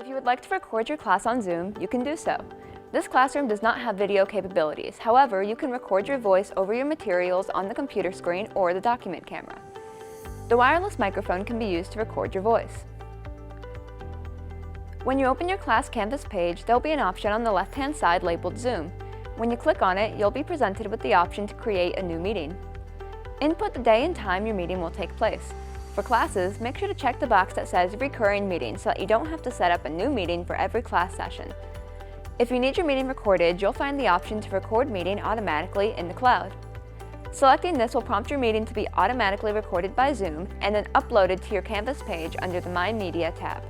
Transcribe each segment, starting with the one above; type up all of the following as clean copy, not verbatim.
If you would like to record your class on Zoom, you can do so. This classroom does not have video capabilities. However, you can record your voice over your materials on the computer screen or the document camera. The wireless microphone can be used to record your voice. When you open your class Canvas page, there will be an option on the left-hand side labeled Zoom. When you click on it, you'll be presented with the option to create a new meeting. Input the day and time your meeting will take place. For classes, make sure to check the box that says Recurring Meeting so that you don't have to set up a new meeting for every class session. If you need your meeting recorded, you'll find the option to record meeting automatically in the cloud. Selecting this will prompt your meeting to be automatically recorded by Zoom and then uploaded to your Canvas page under the My Media tab.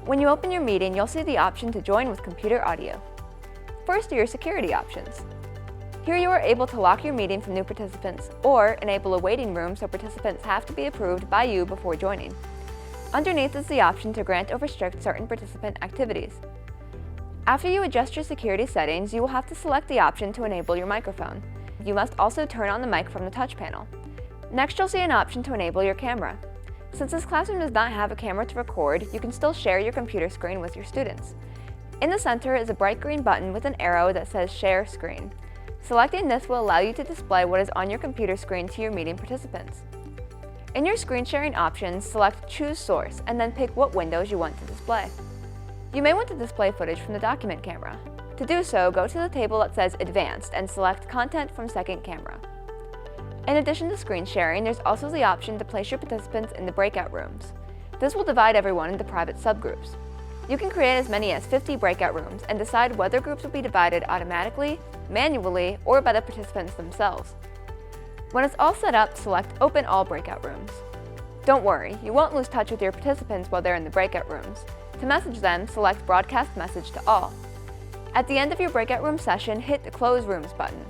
When you open your meeting, you'll see the option to join with computer audio. First are your security options. Here you are able to lock your meeting from new participants or enable a waiting room so participants have to be approved by you before joining. Underneath is the option to grant or restrict certain participant activities. After you adjust your security settings, you will have to select the option to enable your microphone. You must also turn on the mic from the touch panel. Next, you'll see an option to enable your camera. Since this classroom does not have a camera to record, you can still share your computer screen with your students. In the center is a bright green button with an arrow that says Share Screen. Selecting this will allow you to display what is on your computer screen to your meeting participants. In your screen sharing options, select Choose Source and then pick what windows you want to display. You may want to display footage from the document camera. To do so, go to the table that says Advanced and select Content from Second Camera. In addition to screen sharing, there's also the option to place your participants in the breakout rooms. This will divide everyone into private subgroups. You can create as many as 50 breakout rooms and decide whether groups will be divided automatically, manually, or by the participants themselves. When it's all set up, select Open All Breakout Rooms. Don't worry, you won't lose touch with your participants while they're in the breakout rooms. To message them, select Broadcast Message to All. At the end of your breakout room session, hit the Close Rooms button.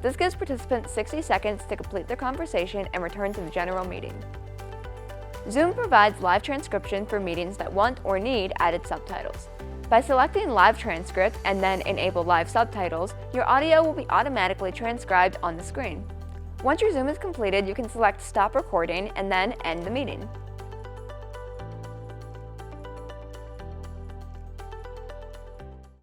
This gives participants 60 seconds to complete their conversation and return to the general meeting. Zoom provides live transcription for meetings that want or need added subtitles. By selecting Live Transcript and then Enable Live Subtitles, your audio will be automatically transcribed on the screen. Once your Zoom is completed, you can select Stop Recording and then end the meeting.